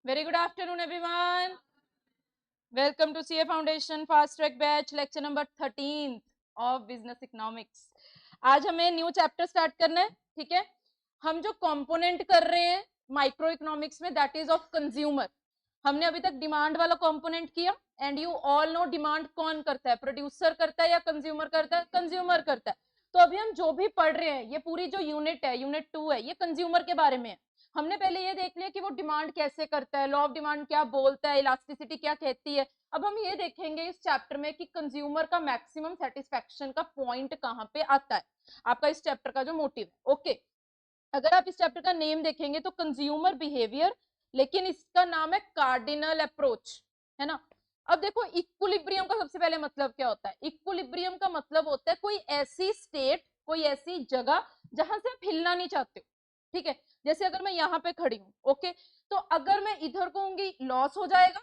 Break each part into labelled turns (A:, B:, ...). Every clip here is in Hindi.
A: Very good afternoon, everyone. Welcome to CA Foundation Fast Track Batch, lecture number 13 of Business Economics. आज हमें न्यू चैप्टर स्टार्ट करना है, ठीक है। हम जो कंपोनेंट कर रहे हैं माइक्रो इकोनॉमिक्स में, दैट इज ऑफ कंज्यूमर। हमने अभी तक डिमांड वाला कंपोनेंट किया, and you all know demand कौन करता है, प्रोड्यूसर करता है या कंज्यूमर करता है? कंज्यूमर करता है। तो अभी हम जो भी पढ़ रहे हैं, ये पूरी जो यूनिट है, यूनिट 2 है, ये कंज्यूमर के बारे में है। हमने पहले ये देख लिया कि वो डिमांड कैसे करता है, लॉ ऑफ डिमांड क्या बोलता है, इलास्टिसिटी क्या कहती है। अब हम ये देखेंगे इस चैप्टर में कि कंज्यूमर का मैक्सिमम सेटिस्फैक्शन का पॉइंट कहाँ पे आता है, आपका इस चैप्टर का जो मोटिव है। ओके, अगर आप इस चैप्टर का नेम देखेंगे तो कंज्यूमर बिहेवियर, लेकिन इसका नाम है कार्डिनल अप्रोच, है ना। अब देखो, इक्विलिब्रियम का सबसे पहले मतलब क्या होता है? इक्विलिब्रियम का मतलब होता है कोई ऐसी स्टेट, कोई ऐसी जगह जहां से आप हिलना नहीं चाहते हो, ठीक है। जैसे अगर मैं यहाँ पे खड़ी हूँ, ओके, तो अगर मैं इधर को होंगी लॉस हो जाएगा,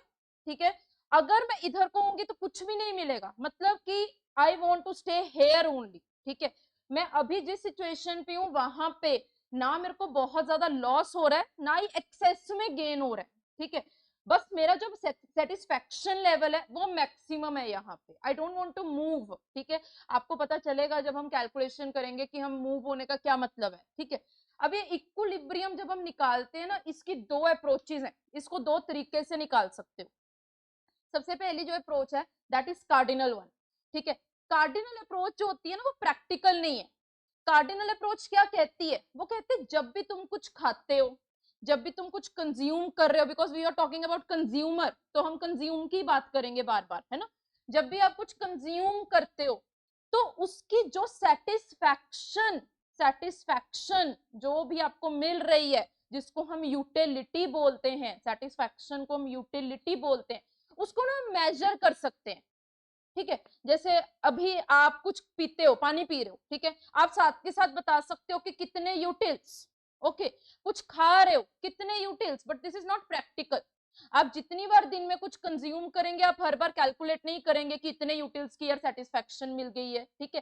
A: ठीक है। अगर मैं इधर को होंगी तो कुछ भी नहीं मिलेगा, मतलब कि I want to stay here only, ठीक है। मैं अभी जिस सिचुएशन पे हूँ वहां पे ना मेरे को बहुत ज्यादा लॉस हो रहा है, ना ही एक्सेस में गेन हो रहा है, ठीक है। बस मेरा जो सेटिस्फैक्शन लेवल है वो मैक्सिमम है यहाँ पे। I don't want to move, ठीक है। आपको पता चलेगा जब हम कैलकुलेशन करेंगे कि हम मूव होने का क्या मतलब है, ठीक है। अब ये इक्विलिब्रियम जब हम निकालते हैं ना, इसकी दो अप्रोचेज हैं, इसको दो तरीके से निकाल सकते हो। सबसे पहली जो अप्रोच है दैट इज कार्डिनल वन, ठीक है। कार्डिनल अप्रोच जो होती है ना वो प्रैक्टिकल नहीं है। कार्डिनल अप्रोच क्या कहती है? वो कहती है जब भी तुम कुछ खाते हो, जब भी तुम कुछ कंज्यूम कर रहे हो, because we are talking about consumer, तो हम कंज्यूम की बात करेंगे बार बार, है ना। जब भी आप कुछ कंज्यूम करते हो तो उसकी जो सेटिस्फैक्शन सेटिस्फैक्शन जो भी आपको मिल रही है, जिसको हम यूटिलिटी बोलते हैं, सेटिस्फैक्शन को हम यूटिलिटी बोलते हैं, उसको ना हम मेजर कर सकते हैं, ठीक है। जैसे अभी आप कुछ पीते हो, पानी पी रहे हो, ठीक है, आप साथ के साथ बता सकते हो कि कितने यूटिल्स, ओके। कुछ खा रहे हो, कितने utils, but this is not practical. आप जितनी बार दिन में कुछ कंज्यूम करेंगे, आप हर बार कैलकुलेट नहीं करेंगे कि इतने यूटिल्स की यार सेटिस्फैक्शन मिल गई है, ठीक है।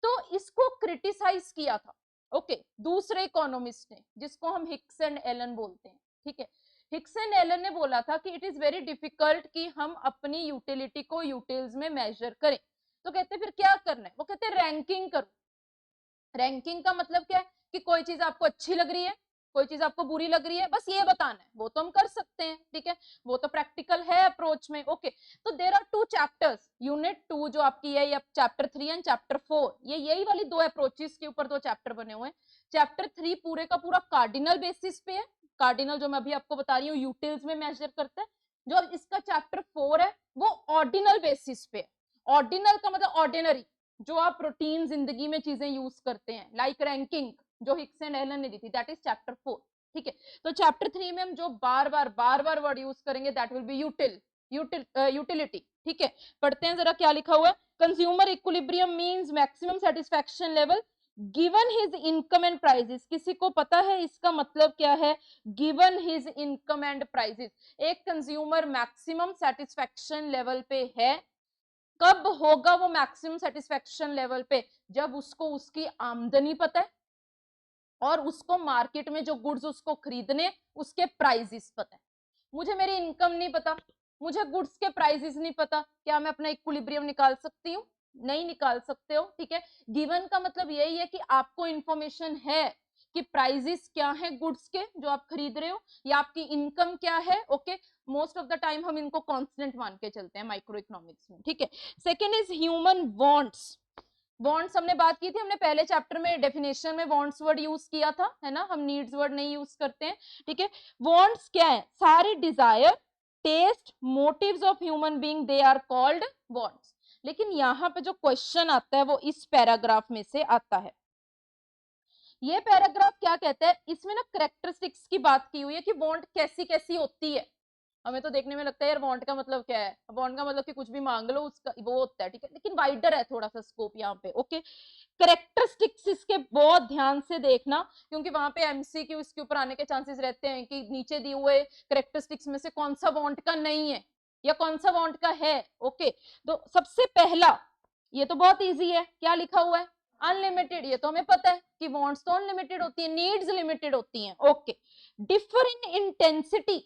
A: तो इसको क्रिटिसाइज किया था, ओके, दूसरे इकोनॉमिस्ट ने, जिसको हम हिक्स एंड एलन बोलते हैं, ठीक है। हिक्स एंड एलन ने बोला था कि इट इज वेरी डिफिकल्ट कि हम अपनी यूटिलिटी को यूटिल्स में मेजर करें। तो कहते फिर क्या करना है? वो कहते रैंकिंग करो। रैंकिंग का मतलब क्या है कि कोई चीज आपको अच्छी लग रही है, कोई चीज आपको बुरी लग रही है, बस ये बताना है, वो तो हम कर सकते हैं, ठीक है। वो तो प्रैक्टिकल है अप्रोच में, ओके। तो there are two chapters, unit 2 जो आपकी है, या चैप्टर 3 एंड चैप्टर 4, ये यही वाली दो अप्रोचेस के ऊपर दो चैप्टर बने हुए हैं। चैप्टर 3 पूरे का पूरा कार्डिनल बेसिस पे है। कार्डिनल जो मैं अभी आपको बता रही हूँ यूटिल्स में मेजर करता है। जो इसका चैप्टर 4 है वो ऑर्डिनल बेसिस पे है। ऑर्डिनल का मतलब ऑर्डिनरी, जो आप रूटीन जिंदगी में चीजें यूज करते हैं, लाइक रैंकिंग जो हिक्स एंड एलन ने दी थी, दैट इज चैप्टर 4, ठीक है। तो चैप्टर 3 में हम जो बार बार वर्ड यूज करेंगे दैट विल बी यूटिलिटी, ठीक है। पढ़ते हैं जरा क्या लिखा हुआ है। Consumer equilibrium means maximum satisfaction level given his income and prices. किसी को पता है इसका मतलब क्या है? Given his income and prices. एक कंज्यूमर मैक्सिमम सेटिस्फैक्शन लेवल पे है। कब होगा वो मैक्सिमम सेटिस्फैक्शन लेवल पे? जब उसको उसकी आमदनी पता है और उसको मार्केट में जो गुड्स उसको खरीदने, उसके प्राइसेस पता है। मुझे मेरी इनकम नहीं पता, मुझे गुड्स के प्राइसेस नहीं पता, क्या मैं अपना इक्विलिब्रियम निकाल सकती हूँ? नहीं निकाल सकते हो, ठीक है। गिवन का मतलब यही है कि आपको इंफॉर्मेशन है कि प्राइसेस क्या है गुड्स के जो आप खरीद रहे हो, या आपकी इनकम क्या है, okay. Most of the time हम इनको कांस्टेंट मान के चलते हैं माइक्रो इकोनॉमिक्स में, ठीक है। Second is human wants. Wants हमने बात की थी, हमने पहले चैप्टर में डेफिनेशन में वांट्स वर्ड यूज किया था, है ना। हम नीड्स वर्ड नहीं यूज करते हैं, ठीक है। वांट्स क्या है? सारे desire, taste, motives of human being, they are called wants. लेकिन यहाँ पे जो क्वेश्चन आता है वो इस पैराग्राफ में से आता है। ये पैराग्राफ क्या कहता है? इसमें ना करेक्टरिस्टिक्स की बात की हुई है कि वांट कैसी कैसी होती है। हमें तो देखने में लगता है यार वांट का मतलब क्या है? वांट का मतलब कि कुछ भी मांग लो, उसका वो होता है, ठीक है। लेकिन वाइडर है थोड़ा सा स्कोप यहाँ पे, ओके। करेक्टरिस्टिक्स इसके बहुत ध्यान से देखना, क्योंकि वहां पे एमसीक्यू इसके ऊपर आने के चांसेस रहते हैं कि नीचे दिए हुए करेक्टरिस्टिक्स में से कौन सा वांट का नहीं है या कौन सा वांट का है, ओके। तो सबसे पहला, ये तो बहुत इजी है, क्या लिखा हुआ है? अनलिमिटेड। ये तो हमें पता है कि वांट्स तो अनलिमिटेड होती है, नीड्स लिमिटेड होती हैं, okay. Differ in intensity.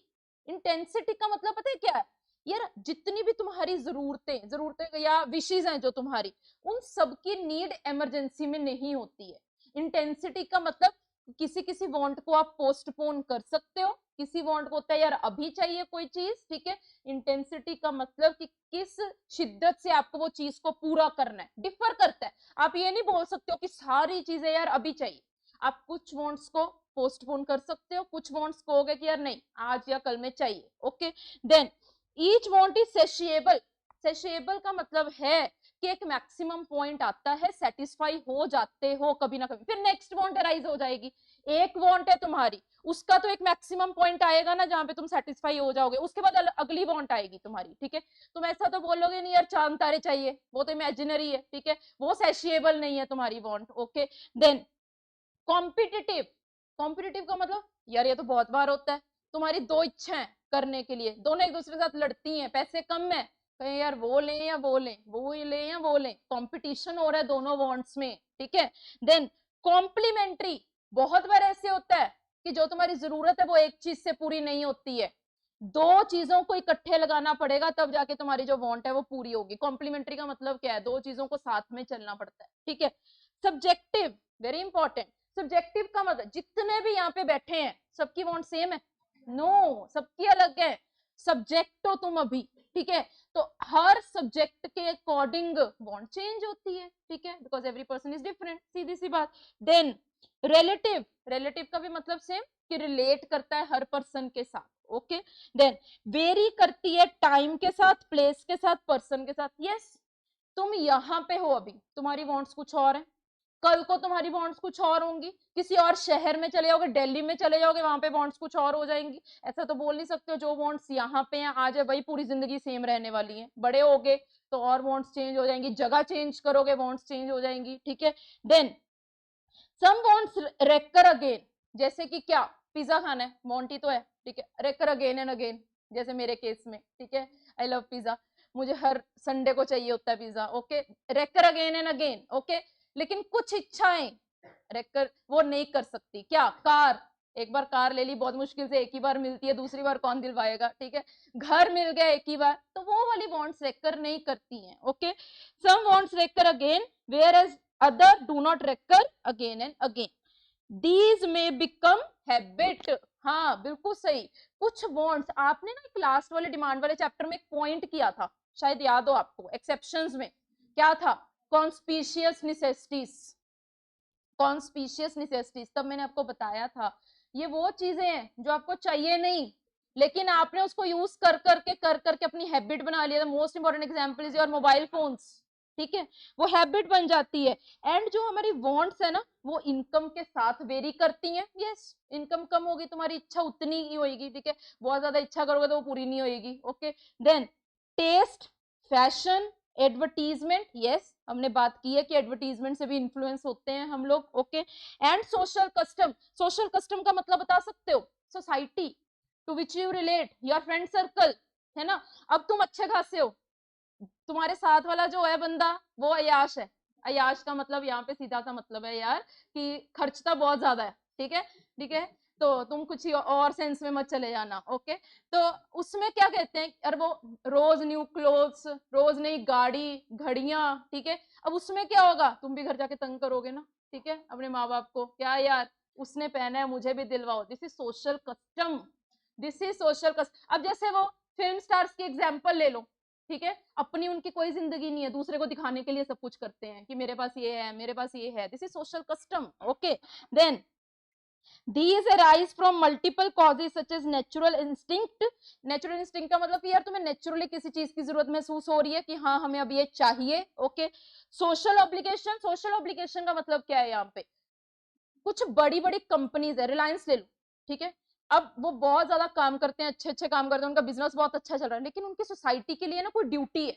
A: Intensity का मतलब पता है क्या है यार, जितनी भी तुम्हारी जरूरतें या विशेष हैं जो तुम्हारी, उन सबकी नीड इमरजेंसी में नहीं होती है। इंटेंसिटी का मतलब किसी किसी वांट को आप पोस्टपोन कर सकते हो, किसी वांट को होता है यार अभी चाहिए कोई चीज, ठीक है। इंटेंसिटी का मतलब कि किस शिद्दत से आपको वो चीज को पूरा करना है, डिफर करता है। आप ये नहीं बोल सकते हो कि सारी चीजें यार अभी चाहिए, आप कुछ वांट्स को पोस्टपोन कर सकते हो, कुछ वांट्स कहोगे कि यार नहीं आज या कल में चाहिए, okay. Then each want is satiable. Satiable का मतलब है कि एक मैक्सिमम पॉइंट आता है, सेटिस्फाई हो जाते हो कभी ना कभी, फिर नेक्स्ट वांट अराइज हो जाएगी। एक वांट है तुम्हारी, उसका तो एक मैक्सिमम पॉइंट आएगा ना जहां पे तुम सेटिस्फाई हो जाओगे, उसके बाद अगली वांट आएगी तुम्हारी, ठीक है। तुम ऐसा तो बोलोगे नहीं यार चांद तारे चाहिए, वो तो इमेजिनरी है, ठीक है, वो सेशिएबल नहीं है तुम्हारी want, okay. Then competitive. Competitive का मतलब यार ये तो बहुत बार होता है, तुम्हारी दो इच्छाएं करने के लिए, दोनों एक दूसरे के साथ लड़ती हैं, पैसे कम है, कहीं यार वो लें या वो लें, वो लें या वो लें, कंपटीशन हो रहा है दोनों वांट्स में, ठीक है। Then complementary. बहुत बार ऐसे होता है कि जो तुम्हारी जरूरत है वो एक चीज से पूरी नहीं होती है, दो चीजों को इकट्ठे लगाना पड़ेगा तब जाके तुम्हारी जो वांट है वो पूरी होगी। कॉम्प्लीमेंट्री का मतलब क्या है, दो चीजों को साथ में चलना पड़ता है, ठीक है। Subjective, very important. सब्जेक्टिव का मतलब जितने भी यहाँ पे बैठे हैं सबकी वांट सेम है? नो, सबकी अलग है। सब्जेक्ट हो तुम अभी, ठीक है, तो हर सब्जेक्ट के अकॉर्डिंग वांट चेंज होती है, ठीक है, because every person is different, सीधी सी बात। Then relative. रिलेटिव का भी मतलब सेम कि रिलेट करता है हर पर्सन के साथ, ओके। देन वेरी करती है टाइम के साथ, प्लेस के साथ, पर्सन के साथ। यस, तुम यहाँ पे हो अभी, तुम्हारी वांट्स कुछ और है, कल को तुम्हारी वांट्स कुछ और होंगी, किसी और शहर में चले जाओगे, दिल्ली में चले जाओगे, वहां पे वांट्स कुछ और हो जाएंगी। ऐसा तो बोल नहीं सकते हो जो वांट्स यहाँ पे हैं आज है वही पूरी जिंदगी सेम रहने वाली है, बड़े होगे तो और वांट्स चेंज हो जाएंगी, जगह चेंज करोगे वांट्स चेंज हो जाएंगी, ठीक है। Then some wants recur again, जैसे कि क्या, पिज्जा खाना है, वांट ही तो है, ठीक है, रेकर अगेन एंड अगेन, जैसे मेरे केस में, ठीक है, आई लव पिज्जा, मुझे हर संडे को चाहिए होता है pizza, okay, recur again and again, okay. लेकिन कुछ इच्छाएं रेकर वो नहीं कर सकती, क्या, कार, एक बार कार ले ली बहुत मुश्किल से, एक ही बार मिलती है, दूसरी बार कौन दिलवाएगा, ठीक है। घर मिल गया एक ही बार, तो वो वाली वांट्स रेकर नहीं करती हैं, okay. Some wants recur again whereas other do not recur again and again, these may become habit। हाँ बिल्कुल सही, कुछ वांट्स आपने ना लास्ट वाले डिमांड वाले चैप्टर में एक पॉइंट किया था, शायद याद हो आपको, एक्सेप्शंस में क्या था, कॉन्स्पिशियस नेसेसिटीज। कॉन्स्पिशियस नेसेसिटीज, तब मैंने आपको बताया था ये वो चीजें हैं जो आपको चाहिए नहीं, लेकिन आपने उसको यूज कर करके अपनी हैबिट बना लिया। Most important example is your mobile phones, ठीक है, वो हैबिट बन जाती है। एंड जो हमारी वांट्स है ना वो इनकम के साथ वेरी करती हैं। यस, इनकम कम होगी तुम्हारी इच्छा उतनी ही होगी, ठीक है, बहुत ज्यादा इच्छा करोगे तो वो पूरी नहीं होगी, okay. Then taste, fashion, advertisement, yes हमने बात की है कि एडवर्टीजमेंट से भी इन्फ्लुएंस होते हैं हम लोग, okay. And social custom. Social custom का मतलब बता सकते हो, society to which you relate, your friend circle, है ना। अब तुम अच्छे खासे हो, तुम्हारे साथ वाला जो है बंदा वो अयाश है, अयाश का मतलब यहाँ पे सीधा सा मतलब है यार कि खर्चता बहुत ज्यादा है, ठीक है, ठीक है, तो तुम कुछ ही और सेंस में मत चले जाना, ओके। तो उसमें क्या कहते हैं यार, वो रोज न्यू क्लोथ्स, रोज नई गाड़ी, घड़ियां, ठीक है। अब उसमें क्या होगा, तुम भी घर जाके तंग करोगे ना, ठीक है, अपने माँ बाप को, क्या यार उसने पहना है मुझे भी दिलवाओ, this is social custom, this is social custom. अब जैसे वो फिल्म स्टार्स की एग्जाम्पल ले लो, ठीक है, अपनी उनकी कोई जिंदगी नहीं है, दूसरे को दिखाने के लिए सब कुछ करते हैं कि मेरे पास ये है, मेरे पास ये है, this is social custom, okay. Then these arise from multiple causes such as natural instinct। natural instinct का मतलब कि यार तुम्हें नेचुरली किसी चीज की जरूरत महसूस हो रही है कि हाँ हमें अब ये चाहिए, okay. Social obligation, social obligation का मतलब क्या है, यहाँ पे कुछ बड़ी बड़ी कंपनीज है, रिलायंस ले लो, ठीक है, अब वो बहुत ज्यादा काम करते हैं, अच्छे अच्छे काम करते हैं, उनका बिजनेस बहुत अच्छा चल रहा है, लेकिन उनकी सोसाइटी के लिए ना कोई ड्यूटी है।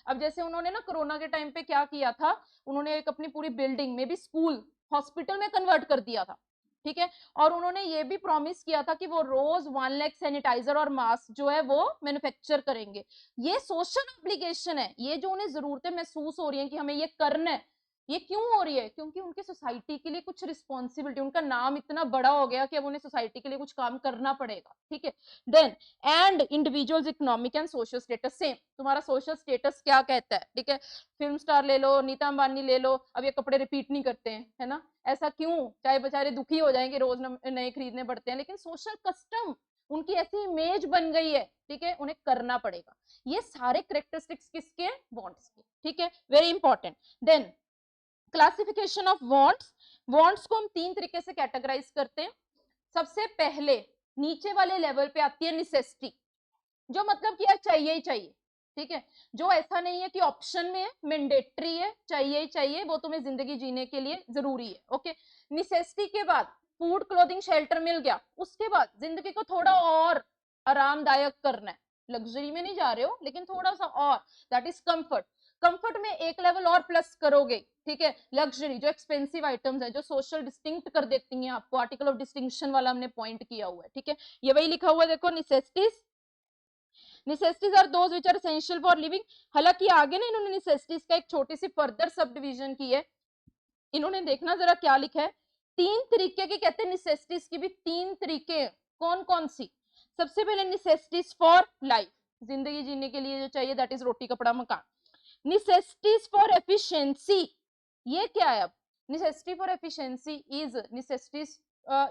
A: अब जैसे उन्होंने ना कोरोना के टाइम पे क्या किया था, उन्होंने एक अपनी पूरी बिल्डिंग में भी स्कूल हॉस्पिटल में कन्वर्ट कर दिया था, ठीक है, और उन्होंने ये भी प्रॉमिस किया था कि वो रोज 1 लाख सैनिटाइजर और मास्क जो है वो मैन्युफैक्चर करेंगे। ये सोशल ऑब्लिगेशन है, ये जो उन्हें जरूरतें महसूस हो रही हैं कि हमें ये करना है, ये क्यों हो रही है? क्योंकि उनके सोसाइटी के लिए कुछ रिस्पॉन्सिबिलिटी, उनका नाम इतना बड़ा हो गया कि अब उन्हें सोसाइटी के लिए कुछ काम करना पड़ेगा, ठीक है। Then and individuals economic and social status, same तुम्हारा सोशल स्टेटस क्या कहता है, ठीक है। फिल्म स्टार ले लो, नीता अंबानी ले लो, अब ये कपड़े रिपीट नहीं करते हैं, है ना। ऐसा क्यों? चाहे बेचारे दुखी हो जाएंगे, रोज नए खरीदने पड़ते हैं, लेकिन सोशल कस्टम, उनकी ऐसी इमेज बन गई है, ठीक है, उन्हें करना पड़ेगा। ये सारे करेक्टरिस्टिक्स किसके? बॉन्ड्स के, ठीक है, very important. Then classification of wants, wants को हम 3 तरीके से कैटेगराइज करते हैं। सबसे पहले नीचे वाले लेवल पे आती है नेसेसिटी, जो मतलब कि यार चाहिए ही चाहिए, ठीक है, जो ऐसा नहीं है कि ऑप्शन में है, मैंडेटरी है, चाहिए ही चाहिए, वो तुम्हें जिंदगी जीने के लिए जरूरी है, ओके। नेसेसिटी के बाद फूड क्लोथिंग शेल्टर मिल गया, उसके बाद जिंदगी को थोड़ा और आरामदायक करना है, लग्जरी में नहीं जा रहे हो लेकिन थोड़ा सा और, दैट इज कंफर्ट। कंफर्ट में एक लेवल और प्लस करोगे, ठीक है। लग्जरी, जो एक्सपेंसिव आइटम्स है, जो सोशल डिस्टिंक्ट कर देती हैं आपको, आर्टिकल ऑफ डिस्टिंक्शन वाला हमने पॉइंट किया हुआ है, ठीक है, ये वही लिखा हुआ है, देखो, necessities, necessities are those which are essential for living. हालांकि आगे ना इन्होंने नेसेसिटीज का एक छोटी सी फर्दर सब डिवीजन की है, इन्होंने देखना जरा क्या लिखा है, 3 तरीके की कहते हैं नेसेसिटीज की भी 3 तरीके, कौन कौन सी? सबसे पहले नेसेसिटीज फॉर लाइफ, जिंदगी जीने के लिए जो चाहिए, दैट इज रोटी कपड़ा मकान। नेसेसिटीज फॉर एफिशिएंसी, ये क्या है? अब necessity for efficiency is necessities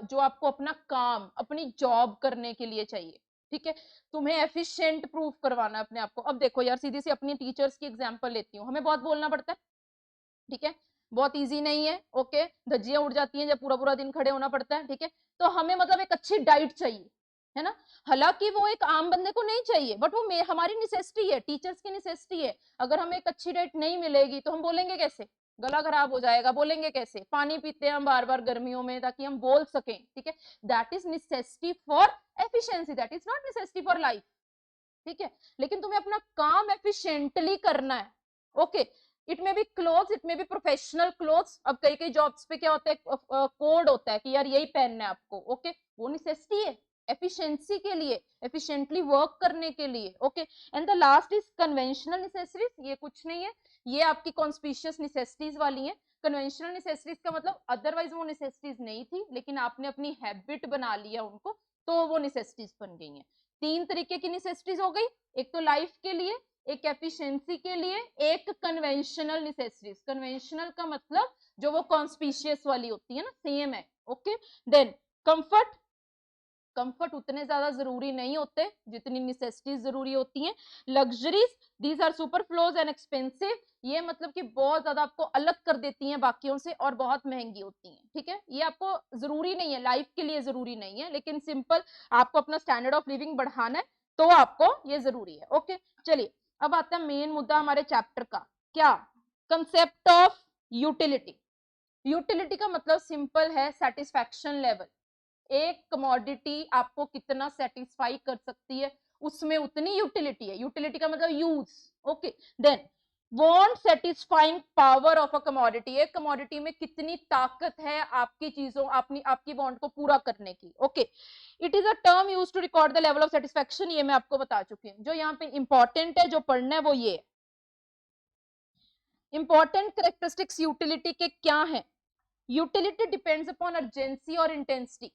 A: जो आपको अपना काम, अपनी जॉब करने के लिए चाहिए, ठीक है, तुम्हें एफिशिएंट प्रूव करवाना है अपने आप को। अब देखो यार, सीधी सी अपनी टीचर्स की एग्जांपल लेती हूँ, हमें बहुत बोलना पड़ता है, ठीक है, बहुत इजी नहीं है, ओके, धज्जियां उड़ जाती हैं जब पूरा पूरा दिन खड़े होना पड़ता है, ठीक है। तो हमें मतलब एक अच्छी डाइट चाहिए, है ना। हालांकि वो एक आम बंदे को नहीं चाहिए, बट वो हमारी नेसेसिटी है, टीचर्स की नेसेसिटी है। अगर हमें एक अच्छी डाइट नहीं मिलेगी तो हम बोलेंगे कैसे? गला खराब हो जाएगा, बोलेंगे कैसे? पानी पीते हैं हम बार बार गर्मियों में ताकि हम बोल सकें, ठीक है। That is necessity for efficiency, that is not necessity for life, ठीक है। लेकिन तुम्हें अपना काम एफिशिएंटली करना है, ओके। इट में बी क्लोथ्स, इट में बी प्रोफेशनल क्लोथ्स। अब कई कई जॉब्स पे क्या होता है, कोड होता है कि यार यही पहनना है आपको, ओके, वो नेसेसिटी है एफिशिएंसी के लिए, एफिशिएंटली वर्क करने के लिए, okay. And the last is conventional necessities, ये कुछ नहीं है, ये आपकी कॉन्स्पिशियस नेसेसिटीज वाली है। कन्वेंशनल नेसेसिटीज का मतलब अदरवाइज वो नेसेसिटीज नहीं थी, लेकिन आपने अपनी हैबिट बना लिया उनको, तो वो नेसेसिटीज बन गई हैं। 3 तरीके की नेसेसिटीज हो गई, एक तो लाइफ के लिए, एक एफिशिएंसी के लिए, एक कन्वेंशनल नेसेसिटीज। कन्वेंशनल का मतलब जो वो कॉन्स्पिशियस वाली होती है ना, सेम है, ओके। देन कंफर्ट, कंफर्ट उतने ज्यादा जरूरी नहीं होते जितनी नेसेसिटीज जरूरी होती हैं। Luxuries, these are superfluous and expensive, ये मतलब कि बहुत ज्यादा आपको अलग कर देती हैं बाकियों से और बहुत महंगी होती हैं, ठीक है। ये आपको जरूरी नहीं है, लाइफ के लिए जरूरी नहीं है, लेकिन सिंपल आपको अपना स्टैंडर्ड ऑफ लिविंग बढ़ाना है तो आपको ये जरूरी है, ओके। चलिए अब आता है मेन मुद्दा हमारे चैप्टर का, क्या? Concept of utility. यूटिलिटी का मतलब सिंपल है, सेटिस्फैक्शन लेवल। एक कमोडिटी आपको कितना सेटिस्फाई कर सकती है, उसमें उतनी यूटिलिटी है। यूटिलिटी का मतलब use, okay. Then want satisfying power of a commodity, एक कमोडिटी में कितनी ताकत है आपकी चीजों, आपकी वांट को पूरा करने की, okay. It is a term use to record the level of satisfaction, ये मैं आपको बता चुकी हूँ। जो यहाँ पे इंपॉर्टेंट है, जो पढ़ना है वो ये है, इंपॉर्टेंट कैरेक्टरिस्टिक्स यूटिलिटी के क्या है। यूटिलिटी डिपेंड्स अपॉन अर्जेंसी और इंटेंसिटी।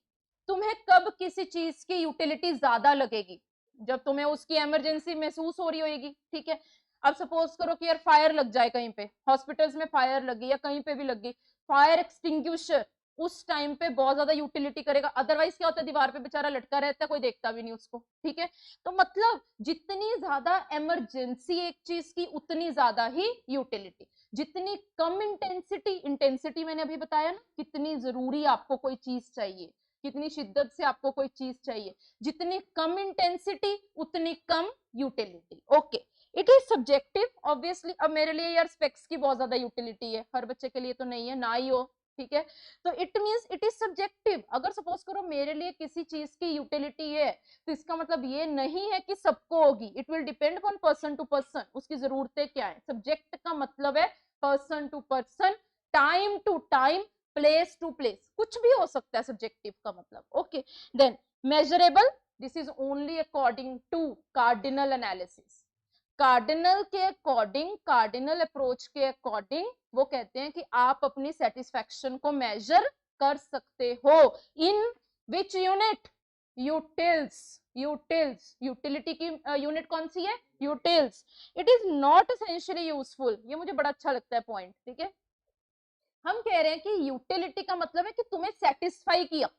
A: तुम्हें कब किसी चीज की यूटिलिटी ज्यादा लगेगी? जब तुम्हें उसकी इमरजेंसी महसूस हो रही होगी, ठीक है। अब सपोज करो कि यार फायर लग जाए कहीं पे, हॉस्पिटल्स में फायर लगी या कहीं पे भी लगी, फायर एक्सटिंग्विशर उस टाइम पे बहुत ज्यादा यूटिलिटी करेगा। अदरवाइज क्या होता है, दीवार पे बेचारा लटका रहता है, कोई देखता भी नहीं उसको, ठीक है। तो मतलब जितनी ज्यादा इमरजेंसी एक चीज की, उतनी ज्यादा ही यूटिलिटी। जितनी कम इंटेंसिटी, इंटेंसिटी मैंने अभी बताया ना, कितनी जरूरी आपको कोई चीज चाहिए, कितनी शिद्दत से आपको कोई चीज चाहिए, जितनी कम इंटेंसिटी उतनी कम utility, okay. It is subjective obviously. अब मेरे लिए यार स्पेक्स की बहुत ज्यादा यूटिलिटी है, हर बच्चे के लिए तो नहीं है, ना ही हो, ठीक है। तो it means it is subjective. अगर सपोज करो मेरे लिए किसी चीज की यूटिलिटी है, तो इसका मतलब ये नहीं है कि सबको होगी, it will depend upon person to person, उसकी जरूरतें क्या है। सब्जेक्ट का मतलब है person to person, time to time, place to place, कुछ भी हो सकता है सब्जेक्टिव का मतलब, okay. Then measurable, this is only according to cardinal analysis. Cardinal के अकॉर्डिंग, कार्डिनल अप्रोच के अकॉर्डिंग वो कहते हैं कि आप अपनी सेटिस्फेक्शन को मेजर कर सकते हो in which unit, utils, utils, utility की यूनिट कौन सी है, utils. It is not essentially useful, ये मुझे बड़ा अच्छा लगता है पॉइंट, ठीक है। हम कह रहे हैं कि यूटिलिटी का मतलब है कि तुम्हें सेटिस्फाई किया,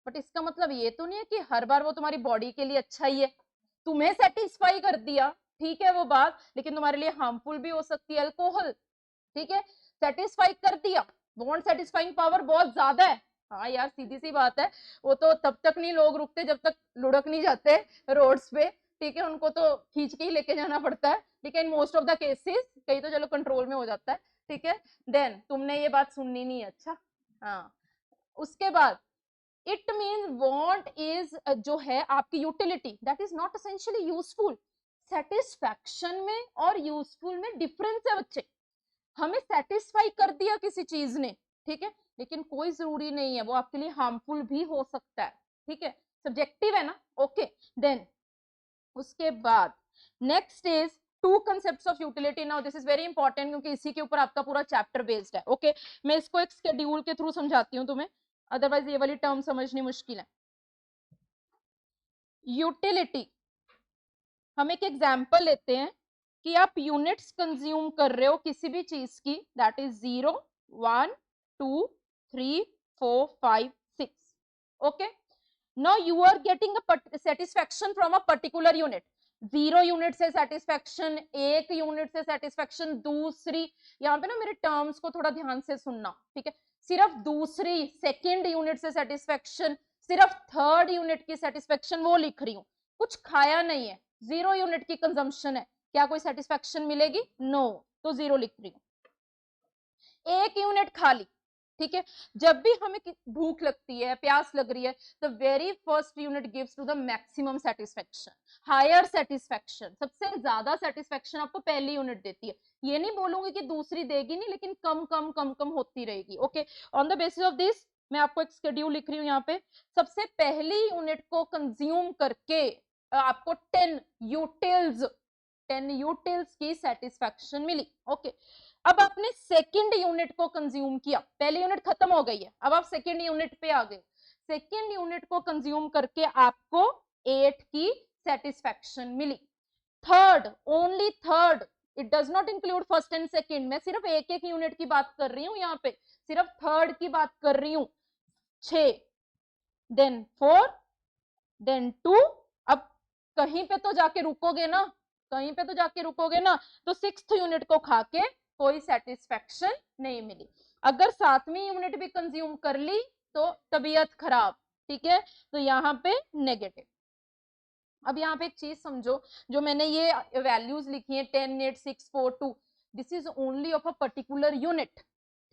A: बट इसका मतलब ये तो नहीं है कि हर बार वो तुम्हारी बॉडी के लिए अच्छा ही है। तुम्हें सेटिस्फाई कर दिया, ठीक है वो बात, लेकिन तुम्हारे लिए हार्मफुल भी हो सकती है अल्कोहल, ठीक है। सेटिस्फाई कर दिया, बॉन्ड सेटिस्फाइंग पावर बहुत ज्यादा है, हाँ यार सीधी सी बात है, वो तो तब तक नहीं लोग रुकते जब तक लुढ़क नहीं जाते रोड्स पे, ठीक है, उनको तो खींच के ही लेके जाना पड़ता है, लेकिन मोस्ट ऑफ द केसेस कहीं तो चलो कंट्रोल में हो जाता है, ठीक है। देन तुमने ये बात सुननी नहीं है, अच्छा हाँ। उसके बाद इट मीन वांट इज जो है आपकी utility, that is not essentially useful. Satisfaction में और यूजफुल में डिफरेंस है बच्चे। हमें सेटिस्फाई कर दिया किसी चीज ने, ठीक है, लेकिन कोई जरूरी नहीं है वो आपके लिए हार्मफुल भी हो सकता है, ठीक है, सब्जेक्टिव है ना, ओके। देन उसके बाद next is two concepts of utility. Now this is very important क्योंकि इसी के ऊपर आपका पूरा चैप्टर बेस्ड है, ओके। मैं इसको एक शेड्यूल के थ्रू समझाती हूँ तुम्हें, अदरवाइज ये वाली टर्म समझनी मुश्किल है। यूटिलिटी, हम एक एग्जांपल लेते हैं कि आप यूनिट्स कंज्यूम कर रहे हो किसी भी चीज की, that is 0 1 2 3 4 5 6, okay. Now you are getting a satisfaction from a particular unit. 0 unit से सेटिस्फेक्शन, 1 यूनिट से सेटिस्फेक्शन, दूसरी, यहाँ पे ना मेरे टर्म्स को थोड़ा ध्यान से सुनना, ठीक है, सिर्फ दूसरी सेकेंड यूनिट से सेटिस्फेक्शन, सिर्फ थर्ड यूनिट की सेटिस्फेक्शन वो लिख रही हूँ। कुछ खाया नहीं है, 0 यूनिट की कंजम्पशन है, क्या कोई सेटिस्फेक्शन मिलेगी, नो, तो 0 लिख रही हूँ। 1 यूनिट खा ली, ठीक है। जब भी हमें भूख लगती है, प्यास लग रही है, the very first unit gives to the maximum satisfaction, higher satisfaction, सबसे ज्यादा सेटिस्फेक्शन आपको पहली यूनिट देती है। ये नहीं बोलूंगी कि दूसरी देगी नहीं, लेकिन कम कम कम कम होती रहेगी, okay. On the basis of this मैं आपको एक शेड्यूल लिख रही हूँ यहाँ पे। सबसे पहली यूनिट को कंज्यूम करके आपको 10 यूटिल्स की सेटिस्फेक्शन मिली, ओके। अब आपने सेकंड यूनिट को कंज्यूम किया, पहली यूनिट खत्म हो गई है, अब आप सेकंड यूनिट पे आ गए। सेकंड यूनिट को कंज्यूम करके आपको 8 की सेटिस्फेक्शन मिली। Third, only third, it does not include first and second, मैं सिर्फ एक एक यूनिट की बात कर रही हूँ यहाँ पे, सिर्फ थर्ड की बात कर रही हूँ, 6, देन 4, देन 2। अब कहीं पे तो जाके रुकोगे ना, कहीं पे तो जाके रुकोगे ना, तो 6th यूनिट को खा के कोई सेटिस्फेक्शन नहीं मिली। अगर 7वीं यूनिट भी कंज्यूम कर ली तो तबीयत खराब, ठीक है, तो यहाँ पे नेगेटिव। अब यहाँ पे एक चीज समझो, जो मैंने ये वैल्यूज लिखी है 10 8 6 4 2, this is only of a particular unit,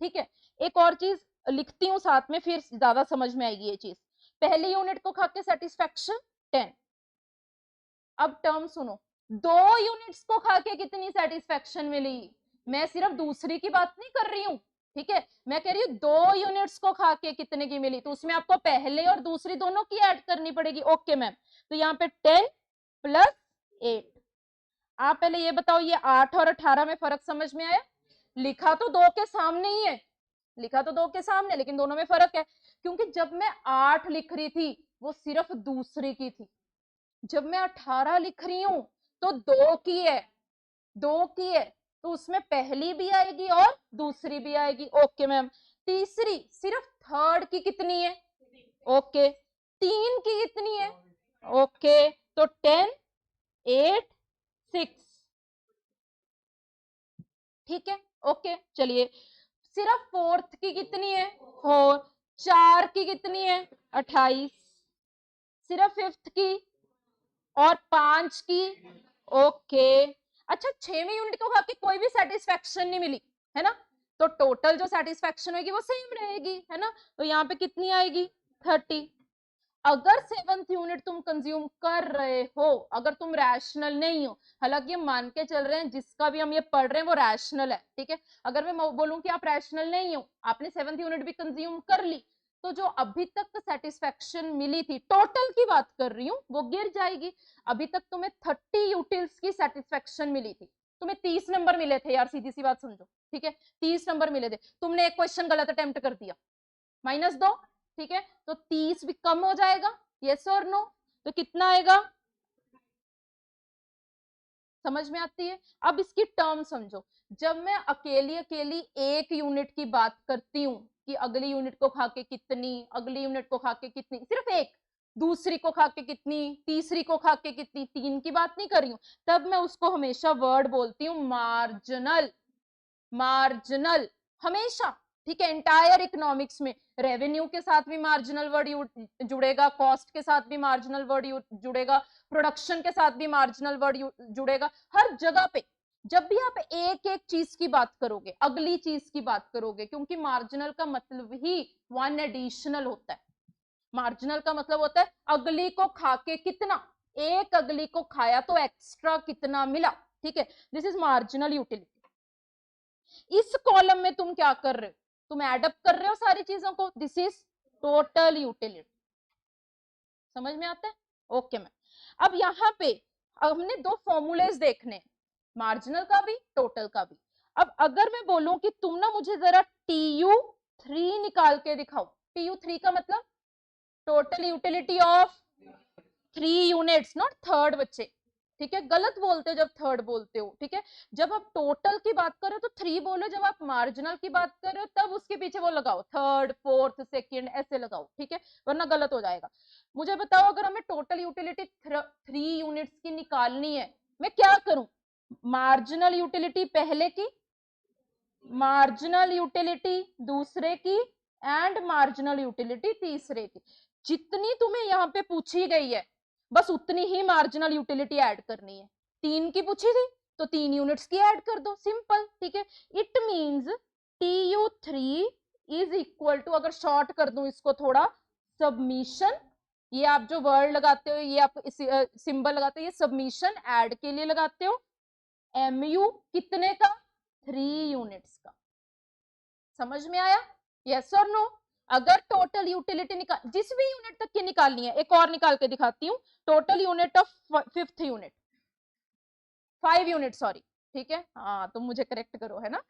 A: ठीक है। एक और चीज लिखती हूँ साथ में, फिर ज्यादा समझ में आएगी ये चीज। पहली यूनिट को खा के सेटिस्फेक्शन 10, अब टर्म सुनो, 2 यूनिट्स को खा के कितनी सेटिस्फेक्शन मिली, मैं सिर्फ दूसरी की बात नहीं कर रही हूँ, ठीक है, मैं कह रही हूँ 2 यूनिट्स को खा के कितने की मिली, तो उसमें आपको पहले और दूसरी दोनों की ऐड करनी पड़ेगी, ओके मैम। तो यहाँ पे 10 प्लस 8, आप पहले ये बताओ ये 8 और 18 में फर्क समझ में आया? लिखा तो 2 के सामने ही है, लिखा तो 2 के सामने, लेकिन दोनों में फर्क है, क्योंकि जब मैं 8 लिख रही थी वो सिर्फ दूसरी की थी, जब मैं 18 लिख रही हूं तो 2 की है, 2 की है, तो उसमें पहली भी आएगी और दूसरी भी आएगी, ओके मैम। तीसरी सिर्फ थर्ड की कितनी है, ओके, 3 की कितनी है, ओके, तो 10 8 6, ठीक है, ओके। चलिए सिर्फ फोर्थ की कितनी है, 4, 4 की कितनी है, 28, सिर्फ फिफ्थ की और 5 की, ओके। अच्छा 6वीं यूनिट को खा के कोई भी सेटिस्फेक्शन नहीं मिली, है ना, तो टोटल जो सेटिस्फेक्शन होगी वो सेम रहेगी, है ना, तो यहाँ पे कितनी आएगी, 30। अगर 7th यूनिट तुम कंज्यूम कर रहे हो, अगर तुम रैशनल नहीं हो, हालांकि हम मान के चल रहे हैं जिसका भी हम ये पढ़ रहे हैं वो रैशनल है, ठीक है, अगर मैं बोलूं कि आप रैशनल नहीं हो, आपने 7th यूनिट भी कंज्यूम कर ली, तो जो अभी तक सेटिस्फेक्शन मिली थी, टोटल की बात कर रही हूँ, वो गिर जाएगी। अभी तक तुम्हें 30 यूटिल्स की सेटिस्फेक्शन मिली थी, तुम्हें 30 नंबर मिले थे यार, सीधी सी बात समझो, ठीक है, 30 नंबर मिले थे, तुमने एक क्वेश्चन गलत अटेम्प्ट कर दिया, -2, ठीक है, तो 30 भी कम हो जाएगा, यस और नो, तो कितना आएगा, समझ में आती है। अब इसकी टर्म समझो, जब मैं अकेली अकेली एक यूनिट की बात करती हूँ कि अगली यूनिट को खा के कितनी, अगली यूनिट को खा के कितनी, सिर्फ एक, दूसरी को खा के कितनी, तीसरी को खा के कितनी, 3 की बात नहीं कर रही हूँ, तब मैं उसको हमेशा वर्ड बोलती हूँ मार्जिनल, मार्जिनल हमेशा, ठीक है। एंटायर इकोनॉमिक्स में रेवेन्यू के साथ भी मार्जिनल वर्ड जुड़ेगा, कॉस्ट के साथ भी मार्जिनल वर्ड जुड़ेगा, प्रोडक्शन के साथ भी मार्जिनल वर्ड जुड़ेगा, हर जगह पे जब भी आप एक एक चीज की बात करोगे, अगली चीज की बात करोगे, क्योंकि मार्जिनल का मतलब ही वन एडिशनल होता है, मार्जिनल का मतलब होता है अगली को खा के कितना, एक अगली को खाया तो एक्स्ट्रा कितना मिला, ठीक है, दिस इज मार्जिनल यूटिलिटी। इस कॉलम में तुम क्या कर रहे हो, तुम एडअप कर रहे हो सारी चीजों को, दिस इज टोटल यूटिलिटी, समझ में आता है, ओके मैम। अब यहाँ पे हमने दो फॉर्मूलेज देखने, मार्जिनल का भी टोटल का भी। अब अगर मैं बोलूं कि तुम ना मुझे जरा TU3 निकाल के दिखाओ, TU3 का मतलब total utility of 3 units, not third बच्चे, ठीक है, गलत बोलते हो जब थर्ड बोलते हो, ठीक है, जब आप टोटल की बात कर रहे हो तो 3 बोलो, जब आप मार्जिनल की बात कर रहे हो तब उसके पीछे वो लगाओ, थर्ड, फोर्थ, सेकंड ऐसे लगाओ, ठीक है, वरना गलत हो जाएगा। मुझे बताओ, अगर हमें टोटल यूटिलिटी 3 यूनिट्स की निकालनी है, मैं क्या करूं, मार्जिनल यूटिलिटी पहले की, मार्जिनल यूटिलिटी दूसरे की, एंड मार्जिनल यूटिलिटी तीसरे की, जितनी तुम्हें यहाँ पे पूछी गई है बस उतनी ही मार्जिनल यूटिलिटी ऐड करनी है, 3 की पूछी थी तो 3 यूनिट्स की ऐड कर दो, सिंपल, ठीक है। It means TU3 is equal to, अगर शॉर्ट कर दूं इसको थोड़ा, सबमिशन, ये आप जो वर्ड लगाते हो, ये आप सिंबल लगाते हो, ये सबमिशन ऐड के लिए लगाते हो, MU कितने का, 3 यूनिट्स का, समझ में आया, यस और नो। अगर टोटल यूटिलिटी निकाल, जिस भी यूनिट तक की निकालनी है, एक और निकाल के दिखाती हूँ, total unit of 5th unit, 5 unit sorry, ठीक है, हाँ तुम मुझे करेक्ट करो, है ना,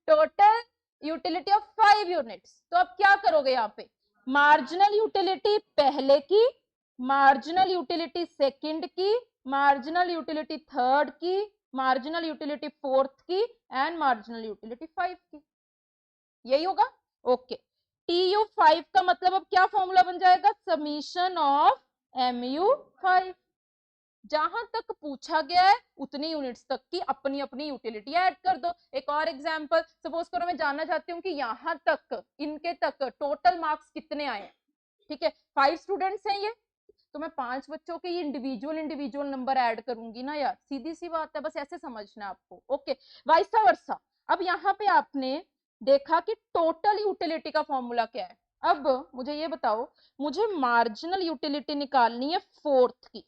A: टोटल यूटिलिटी ऑफ 5 यूनिट्स, तो अब क्या करोगे यहाँ पे, मार्जिनल यूटिलिटी पहले की, मार्जिनल यूटिलिटी सेकंड की, मार्जिनल यूटिलिटी थर्ड की, मार्जिनल यूटिलिटी फोर्थ की, एंड मार्जिनल यूटिलिटी 5 की, यही होगा, ओके। TU5 का मतलब अब क्या फॉर्मूला बन जाएगा, समीशन ऑफ MU5, जहां तक पूछा गया है उतनी यूनिट्स तक की अपनी अपनी यूटिलिटी ऐड कर दो। एक और एग्जांपल, सपोज करो मैं जानना चाहती हूँ कि यहाँ तक, इनके तक टोटल मार्क्स कितने आए, ठीक है, 5 स्टूडेंट्स हैं ये, तो मैं 5 बच्चों के इंडिविजुअल इंडिविजुअल नंबर ऐड करूंगी ना यार, सीधी सी बात है, बस ऐसे समझना आपको, ओके, वाइसा वर्सा। अब यहाँ पे आपने देखा कि टोटल यूटिलिटी का फॉर्मूला क्या है, अब मुझे ये बताओ, मुझे मार्जिनल यूटिलिटी निकालनी है 4th की,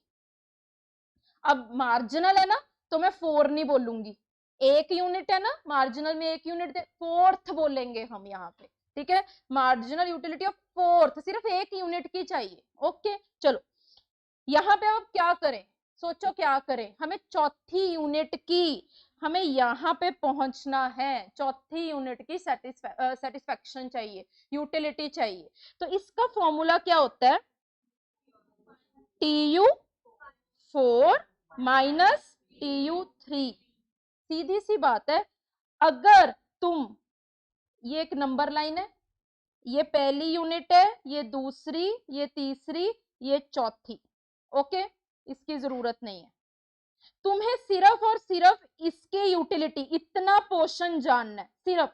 A: अब मार्जिनल है ना तो मैं 4 नहीं बोलूंगी, एक यूनिट है ना, मार्जिनल में एक यूनिट, 4th बोलेंगे हम यहाँ पे, ठीक है, मार्जिनल यूटिलिटी ऑफ 4th, सिर्फ एक यूनिट की चाहिए, ओके। चलो यहाँ पे अब क्या करें, सोचो क्या करें, हमें चौथी यूनिट की, हमें यहाँ पे पहुंचना है, चौथी यूनिट की सेटिस्फैक्शन चाहिए, यूटिलिटी चाहिए, तो इसका फॉर्मूला क्या होता है, TU4 माइनस TU3, सीधी सी बात है, अगर तुम, ये एक नंबर लाइन है, ये पहली यूनिट है, ये दूसरी, ये तीसरी, ये चौथी, ओके, इसकी जरूरत नहीं है, तुम्हें सिर्फ और सिर्फ इसके यूटिलिटी, इतना पोर्शन जानना है, सिर्फ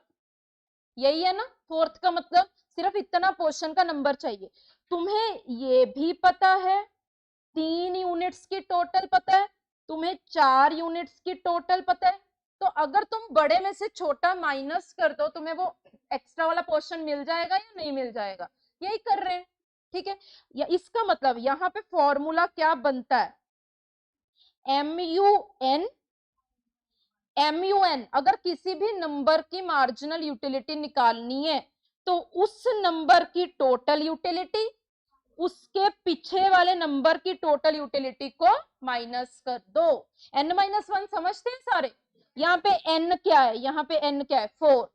A: यही है ना, 4th का मतलब सिर्फ इतना पोर्शन का नंबर चाहिए, तुम्हें ये भी पता है, 3 यूनिट्स की टोटल पता है, तुम्हें 4 यूनिट्स की टोटल पता है, तो अगर तुम बड़े में से छोटा माइनस कर दो, तुम्हें वो एक्स्ट्रा वाला पोर्शन मिल जाएगा या नहीं मिल जाएगा, यही कर रहे हैं, ठीक है, या इसका मतलब यहाँ पे फॉर्मूला क्या बनता है, MUN, अगर किसी भी नंबर की मार्जिनल यूटिलिटी निकालनी है तो उस नंबर की टोटल यूटिलिटी उसके पीछे वाले नंबर की टोटल यूटिलिटी को माइनस कर दो, N-1 समझते हैं सारे, यहाँ पे n क्या है, यहाँ पे n क्या है 4,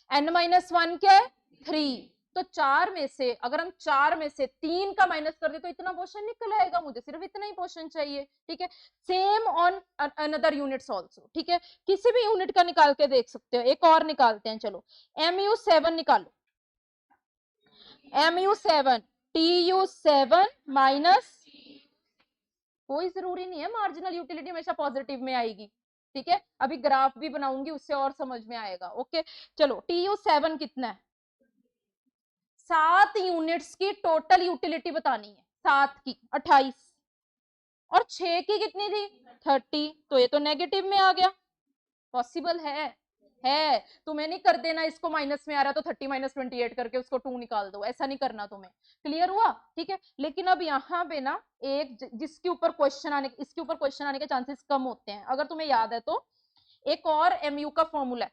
A: n माइनस 1 क्या है 3। तो 4 में से अगर हम 4 में से 3 का माइनस कर दे तो इतना पोर्शन निकल आएगा, मुझे सिर्फ इतना ही पोर्शन चाहिए। ठीक है, same on another units also. ठीक है, किसी भी यूनिट का निकाल के देख सकते हो। एक और निकालते हैं, चलो mu7 निकालो, mu7 tu7 माइनस, कोई जरूरी नहीं है मार्जिनल यूटिलिटी हमेशा पॉजिटिव में आएगी। ठीक है, अभी ग्राफ भी बनाऊंगी उससे और समझ में आएगा। ओके चलो, tu7 कितना है, 7 यूनिट्स की टोटल यूटिलिटी बतानी है, 7 की 28 और 6 की कितनी थी 30, तो ये तो नेगेटिव में आ गया। पॉसिबल है तुम्हें नहीं कर देना, इसको माइनस में आ रहा तो 30 माइनस 28 करके उसको 2 निकाल दो, ऐसा नहीं करना तुम्हें। क्लियर हुआ? ठीक है, लेकिन अब यहाँ पे ना एक जिसके ऊपर क्वेश्चन आने, इसके ऊपर क्वेश्चन आने के चांसेस कम होते हैं। अगर तुम्हें याद है तो एक और एमयू का फॉर्मूला है।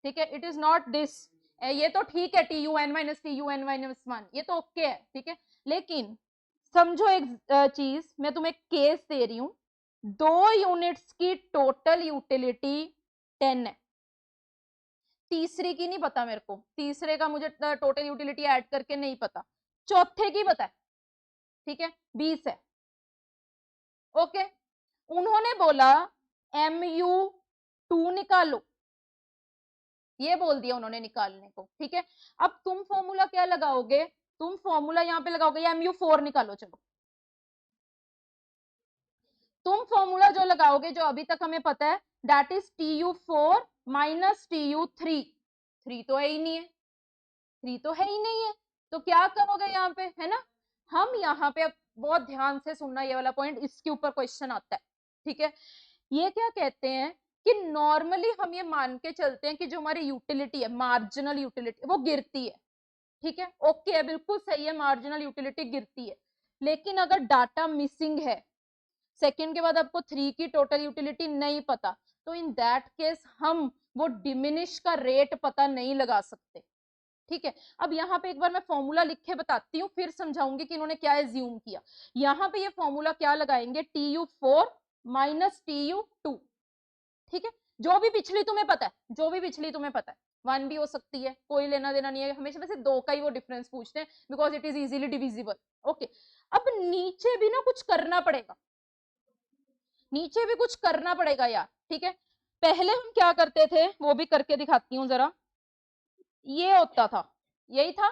A: ठीक है, इट इज नॉट दिस, ये तो ठीक है TUN माइनस TUN माइनस 1, ये तो ओके है। ठीक है, लेकिन समझो एक चीज, मैं तुम्हें केस दे रही हूं, 2 यूनिट्स की टोटल यूटिलिटी 10 है, तीसरे की नहीं पता मेरे को, तीसरे का मुझे टोटल यूटिलिटी ऐड करके नहीं पता, चौथे की पता है। ठीक है, 20 है। ओके, उन्होंने बोला mu2 निकालो, ये बोल दिया उन्होंने निकालने को। ठीक है, अब तुम फॉर्मूला क्या लगाओगे, तुम फॉर्मूला यहाँ पे लगाओगे, या mu4 निकालो। चलो, तुम फॉर्मूला जो लगाओगे, जो अभी तक हमें पता है, that is tu4 minus tu3। 3 तो है ही नहीं है, 3 तो है ही नहीं है, तो क्या करोगे यहाँ पे, है ना। हम यहाँ पे, अब बहुत ध्यान से सुनना ये वाला पॉइंट, इसके ऊपर क्वेश्चन आता है। ठीक है, ये क्या कहते हैं कि नॉर्मली हम ये मान के चलते हैं कि जो हमारी यूटिलिटी है, मार्जिनल यूटिलिटी, वो गिरती है। ठीक है, ओके है, बिल्कुल सही है, मार्जिनल यूटिलिटी गिरती है। लेकिन अगर डाटा मिसिंग है, सेकंड के बाद आपको 3 की टोटल यूटिलिटी नहीं पता, तो इन दैट केस हम वो डिमिनिश का रेट पता नहीं लगा सकते। ठीक है, अब यहाँ पे एक बार मैं फॉर्मूला लिख के बताती हूँ, फिर समझाऊंगी कि इन्होंने क्या एज्यूम किया। यहाँ पे ये फॉर्मूला क्या लगाएंगे, tu4 माइनस tu2। ठीक है, जो भी पिछली तुम्हें पता है, जो भी पिछली तुम्हें पता है, 1 भी हो सकती है, कोई लेना देना नहीं है, हमेशा वैसे 2 का ही वो डिफरेंस पूछते हैं because it is easily divisible. Okay, अब नीचे भी ना कुछ करना पड़ेगा, नीचे भी कुछ करना पड़ेगा यार। ठीक है, पहले हम क्या करते थे वो भी करके दिखाती हूँ जरा। ये होता था, यही था,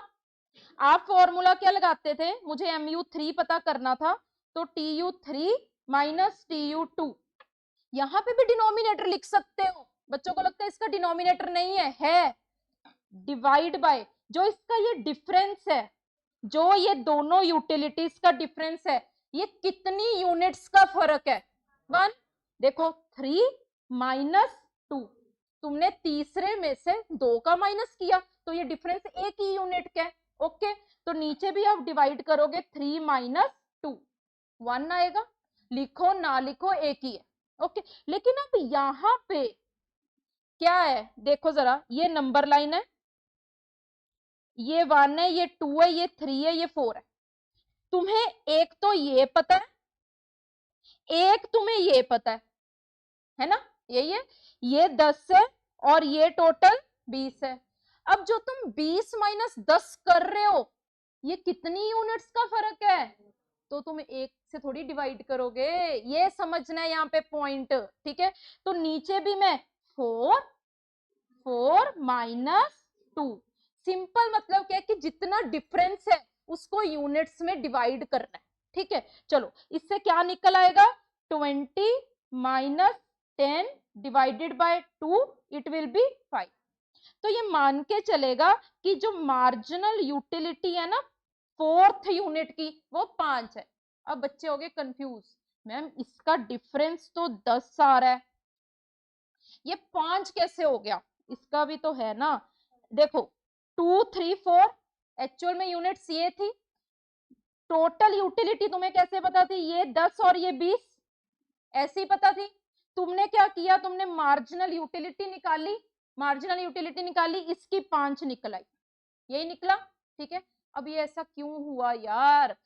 A: आप फॉर्मूला क्या लगाते थे, मुझे mu3 पता करना था, तो tu3 माइनस tu2। यहाँ पे भी डिनोमिनेटर लिख सकते हो, बच्चों को लगता है इसका डिनोमिनेटर नहीं है डिवाइड बाय, जो इसका ये डिफरेंस है, जो ये दोनों यूटिलिटीज का डिफरेंस है, ये कितनी यूनिट्स का फर्क है, 1। देखो 3 माइनस 2, तुमने तीसरे में से 2 का माइनस किया, तो ये डिफरेंस एक ही यूनिट का है। ओके, तो नीचे भी आप डिवाइड करोगे, 3 माइनस 2 1 आएगा, लिखो ना लिखो एक ही है। ओके, लेकिन अब यहाँ पे क्या है, देखो जरा, ये नंबर लाइन है, ये 1 है, ये 2 है, ये 3 है, ये 4 है। तुम्हें एक तो ये पता है, एक तुम्हें ये पता है ना, यही है, ये 10 है और ये टोटल 20 है। अब जो तुम 20 माइनस 10 कर रहे हो, ये कितनी यूनिट्स का फर्क है, तो तुम एक से थोड़ी डिवाइड करोगे, ये समझना है यहाँ पे पॉइंट। ठीक है, तो नीचे भी मैं 4 माइनस 2, सिंपल मतलब क्या है कि जितना डिफरेंस है उसको यूनिट्स में डिवाइड करना है। ठीक है, चलो इससे क्या निकल आएगा, 20 minus 10 divided by 2, it will be 5। तो ये मान के चलेगा कि जो मार्जिनल यूटिलिटी है ना 4th यूनिट की, वो 5 है। अब बच्चे हो गए कंफ्यूज, मैम इसका डिफरेंस तो 10 आ रहा है, ये 5 कैसे हो गया, इसका भी तो है ना। देखो 2 3 4 एक्चुअल में यूनिट्स ये थी, टोटल यूटिलिटी तुम्हें कैसे पता थी, ये 10 और ये 20 ऐसे ही पता थी। तुमने क्या किया, तुमने मार्जिनल यूटिलिटी निकाली, मार्जिनल यूटिलिटी निकाली, इसकी 5 निकल आई, यही निकला। ठीक है, अब ये ऐसा क्यों हुआ यार,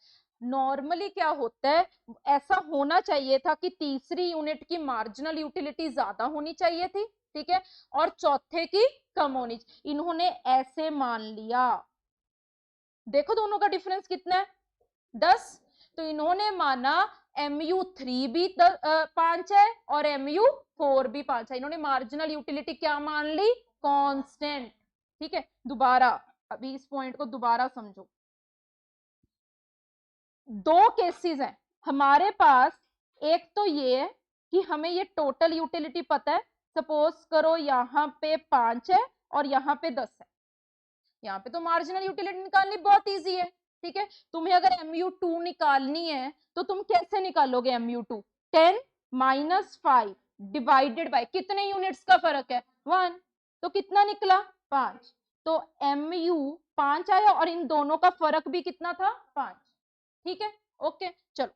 A: नॉर्मली क्या होता है, ऐसा होना चाहिए था कि तीसरी यूनिट की मार्जिनल यूटिलिटी ज्यादा होनी चाहिए थी, ठीक है, और चौथे की कम होनी चाहिए। इन्होंने ऐसे मान लिया, देखो दोनों का डिफरेंस कितना है, 10। तो इन्होंने माना MU3 भी 5 है और MU4 भी 5 है। इन्होंने मार्जिनल यूटिलिटी क्या मान ली, कांस्टेंट। ठीक है, दोबारा अभी इस पॉइंट को दोबारा समझो। दो केसेस हैं हमारे पास, एक तो ये है कि हमें ये टोटल यूटिलिटी पता है, सपोज करो यहाँ पे 5 है और यहाँ पे 10 है, यहाँ पे तो मार्जिनल यूटिलिटी निकालनी बहुत इजी है, ठीक है। तुम्हें अगर MU2 निकालनी है तो तुम कैसे निकालोगे MU2, 10 माइनस 5 डिवाइडेड बाय कितने यूनिट्स का फर्क है, 1, तो कितना निकला 5, तो MU5 आया और इन दोनों का फर्क भी कितना था 5, ठीक है, ओके। चलो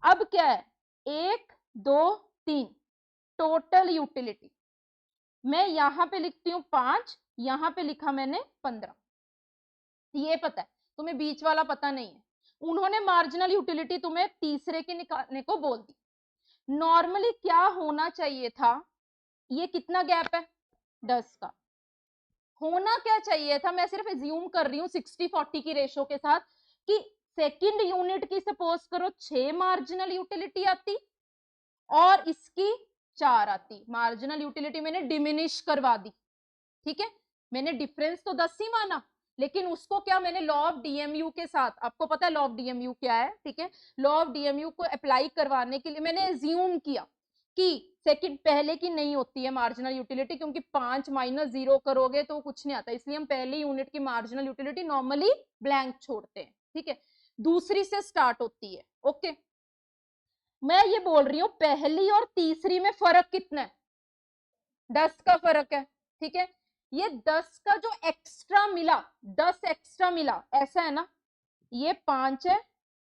A: अब क्या है, 1 2 3 टोटल यूटिलिटी, मैं यहां पे लिखती हूँ 5, यहां पे लिखा मैंने 15, ये पता है, तुम्हें बीच वाला पता नहीं है। उन्होंने मार्जिनल यूटिलिटी तुम्हें तीसरे के निकालने को बोल दी। नॉर्मली क्या होना चाहिए था, ये कितना गैप है 10 का, होना क्या चाहिए था, मैं सिर्फ एज्यूम कर रही हूँ 60-40 की रेशो के साथ, कि सेकंड यूनिट की सपोज करो 6 मार्जिनल यूटिलिटी आती और इसकी 4 आती, मार्जिनल यूटिलिटी मैंने डिमिनिश करवा दी, ठीक है। मैंने डिफरेंस तो 10 ही माना, लेकिन उसको क्या मैंने लॉ ऑफ डीएमयू के साथ, आपको पता है लॉ ऑफ डीएमयू क्या है, ठीक है, लॉ ऑफ डीएमयू को अप्लाई करवाने के लिए मैंने एज्यूम किया कि सेकंड पहले की नहीं होती है मार्जिनल यूटिलिटी, क्योंकि 5 माइनस 0 करोगे तो कुछ नहीं आता, इसलिए हम पहली यूनिट की मार्जिनल यूटिलिटी नॉर्मली ब्लैंक छोड़ते हैं, ठीक है। दूसरी से स्टार्ट होती है, ओके। मैं ये बोल रही हूं पहली और तीसरी में फर्क कितना है, 10 का फर्क है, ठीक है। ये 10 का जो एक्स्ट्रा मिला, 10 एक्स्ट्रा मिला, ऐसा है ना, ये 5 है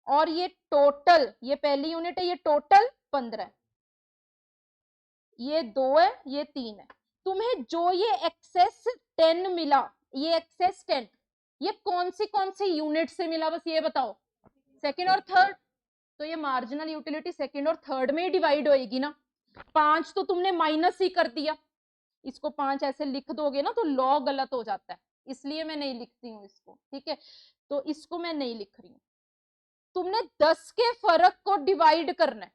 A: और ये टोटल, ये पहली यूनिट है, ये टोटल 15 है, ये 2 है, ये 3 है। तुम्हें जो ये एक्सेस 10 मिला, ये एक्सेस 10, ये कौन सी यूनिट से मिला, बस ये बताओ, सेकंड और थर्ड, तो ये मार्जिनल यूटिलिटी सेकंड और थर्ड में ही डिवाइड होएगी ना। 5 तो तुमने माइनस ही कर दिया, इसको 5 ऐसे लिख दोगे ना तो लॉ गलत हो जाता है, इसलिए मैं नहीं लिखती हूँ इसको, ठीक है, तो इसको मैं नहीं लिख रही हूँ। तुमने 10 के फर्क को डिवाइड करना है,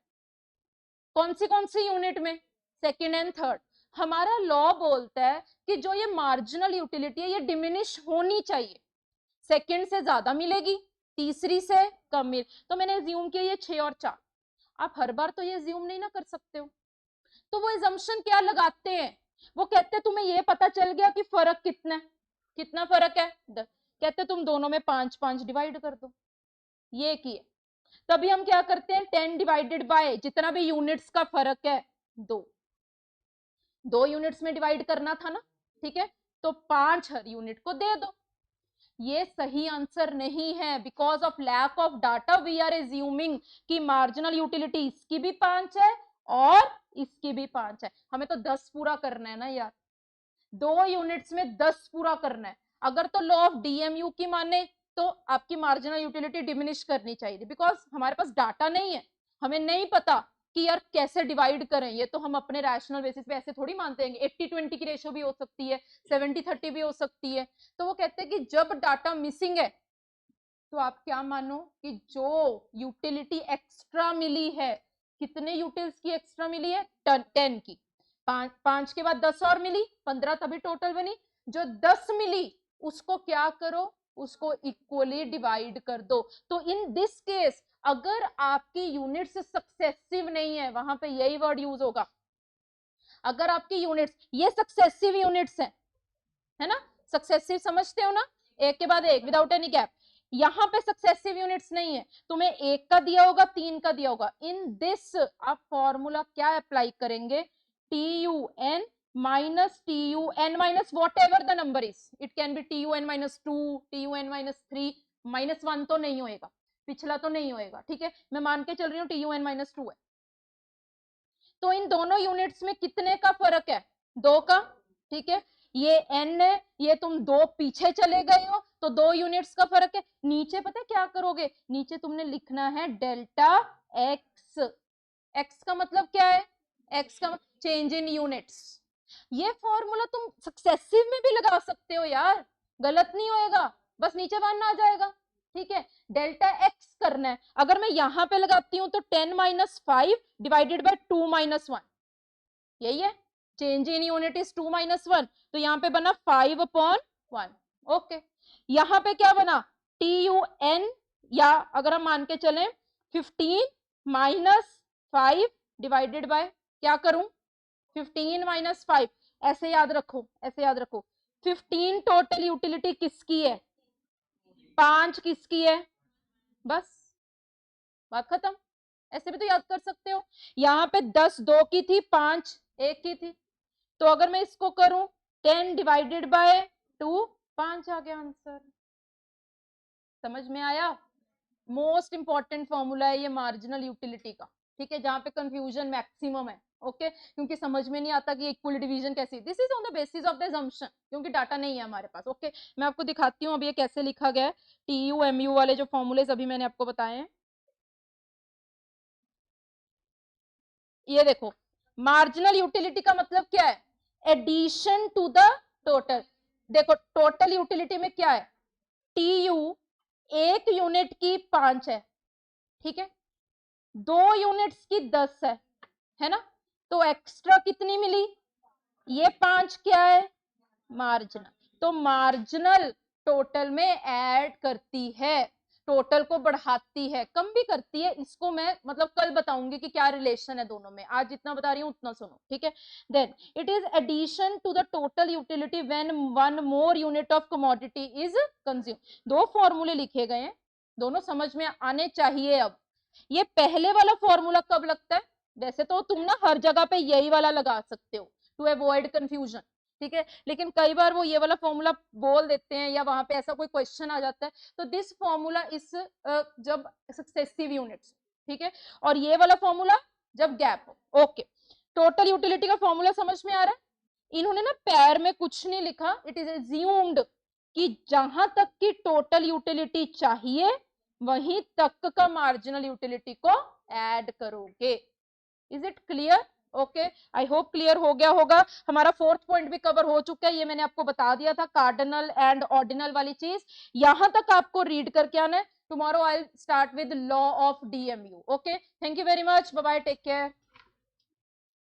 A: कौन सी यूनिट में, सेकेंड एंड थर्ड। हमारा लॉ बोलता है कि जो ये मार्जिनल यूटिलिटी है ये डिमिनिश होनी चाहिए, सेकेंड से ज्यादा मिलेगी, तीसरी से कम मिल, तो मैंने एज्यूम किया ये 6 और 4। आप हर बार तो ये एज्यूम नहीं ना कर सकते हो, तो वो एजम्पशन क्या लगाते हैं, वो कहते हैं तुम्हें ये पता चल गया कि फर्क कितना है, कितना फर्क है, कहते तुम दोनों में 5-5 डिवाइड कर दो, ये किए। तभी हम क्या करते हैं, 10 डिवाइडेड बाय जितना भी यूनिट्स का फर्क है, 2 यूनिट्स में डिवाइड करना था ना, ठीक है, तो 5 हर यूनिट को दे दो। ये सही आंसर नहीं है, because of lack of data we are assuming कि मार्जिनल यूटिलिटी इसकी भी 5 है और इसकी भी 5 है, हमें तो 10 पूरा करना है ना यार, 2 यूनिट्स में 10 पूरा करना है। अगर तो लॉ ऑफ डीएमयू की माने तो आपकी मार्जिनल यूटिलिटी डिमिनिश करनी चाहिए, बिकॉज हमारे पास डाटा नहीं है, हमें नहीं पता कि यार कैसे डिवाइड करें, ये तो हम अपने रैशनल बेसिस पे ऐसे थोड़ी मानते हैं, 80-20 की रेशो भी हो सकती है, 70-30 भी हो सकती है। तो वो कहते हैं कि जब डाटा मिसिंग है तो आप क्या मानो कि जो यूटिलिटी एक्स्ट्रा मिली है, कितने यूटिल्स की एक्स्ट्रा मिली है, 10 की, 5 के बाद 10 और मिली, 15 तभी टोटल बनी, जो 10 मिली उसको क्या करो, उसको इक्वली डिवाइड कर दो। तो इन दिस केस अगर आपकी यूनिट्स सक्सेसिव नहीं है, वहां पे यही वर्ड यूज होगा, अगर आपकी यूनिट्स ये सक्सेसिव यूनिट्स है ना, सक्सेसिव समझते हो ना, एक के बाद एक विदाउट एनी गैप, यहां पे सक्सेसिव यूनिट्स नहीं है, तुम्हें 1 का दिया होगा, 3 का दिया होगा, इन दिस आप फॉर्मूला क्या अप्लाई करेंगे, TUN minus TUN minus whatever the number is, it can be TUN minus 2, TUN minus 3, minus 1 तो नहीं होएगा, पिछला तो नहीं होएगा, ठीक है, मैं मान के चल रही हूँ TUN minus 2 है। तो इन दोनों यूनिट्स में कितने का फर्क है, 2 का, ठीक है, ये n है, ये तुम 2 पीछे चले गए हो तो 2 यूनिट्स का फर्क है। नीचे पता है क्या करोगे, नीचे तुमने लिखना है डेल्टा x। x का मतलब क्या है, x का चेंज इन यूनिट्स। ये फॉर्मूला तुम सक्सेसिव में भी लगा सकते हो यार, गलत नहीं होएगा, बस नीचे 1 आ जाएगा। ठीक है, डेल्टा x करना है। अगर मैं यहां पे लगाती हूं तो 10 - 5 डिवाइडेड बाय 2 - 1, यही है। चेंज इन यूनिट इज 2 - 1, तो यहाँ पे बना 5/1। ओके, यहाँ पे क्या बना, TUN, या अगर हम मान के चलें 15 - 5 डिवाइडेड बाय, क्या करूं, 15 - 5, ऐसे याद रखो, ऐसे याद रखो। 15 टोटल यूटिलिटी किसकी है, 5 किसकी है, बस बात खत्म। ऐसे भी तो याद कर सकते हो। यहाँ पे 10 2 की थी, 5 1 की थी, तो अगर मैं इसको करूं 10 डिवाइडेड बाय 2, 5 आ गया आंसर। समझ में आया। मोस्ट इंपॉर्टेंट फॉर्मूला है ये मार्जिनल यूटिलिटी का, ठीक है, जहां पे कंफ्यूजन मैक्सिमम है। ओके, क्योंकि समझ में नहीं आता कि इक्वल डिवीजन कैसे, this is on the basis of the assumption, क्योंकि डाटा नहीं है हमारे पास। ओके, मैं आपको दिखाती हूँ अब ये कैसे लिखा गया है। TU MU वाले जो फॉर्मूले अभी मैंने आपको बताए हैं, ये देखो, मार्जिनल यूटिलिटी का मतलब क्या है, एडिशन टू द टोटल। देखो टोटल यूटिलिटी में क्या है, TU एक यूनिट की 5 है, ठीक है, 2 यूनिट्स की 10 है ना, तो एक्स्ट्रा कितनी मिली, ये 5 क्या है, मार्जिनल। तो मार्जिनल टोटल में ऐड करती है, टोटल को बढ़ाती है, कम भी करती है। इसको मैं मतलब कल बताऊंगी कि क्या रिलेशन है दोनों में, आज जितना बता रही हूँ उतना सुनो, ठीक है। Then it is addition to the total utility when 1 more unit of commodity is consume. 2 फॉर्मूले लिखे गए हैं, दोनों समझ में आने चाहिए। अब ये पहले वाला फॉर्मूला कब लगता है, वैसे तो तुम ना हर जगह पे यही वाला लगा सकते हो टू अवॉइड कंफ्यूजन, ठीक है, लेकिन कई बार वो ये वाला फॉर्मूला बोल देते हैं या वहां पे ऐसा कोई क्वेश्चन आ जाता है, तो दिस फॉर्मूला इस जब सक्सेसिव यूनिट्स, ठीक है, और ये वाला फॉर्मूला जब गैप हो। ओके, टोटल यूटिलिटी का फॉर्मूला समझ में आ रहा है। इन्होंने ना पैर में कुछ नहीं लिखा, इट इज एज्यूम्ड कि जहां तक की टोटल यूटिलिटी चाहिए वहीं तक का मार्जिनल यूटिलिटी को ऐड करोगे। Is it clear, okay, I hope clear हो गया होगा। हमारा 4th पॉइंट भी कवर हो चुका है, ये मैंने आपको बता दिया था, कार्डिनल एंड ऑर्डिनल वाली चीज। यहां तक आपको रीड करके आना है। Tomorrow I start with law of DMU। Okay, thank you very much, bye bye, take care.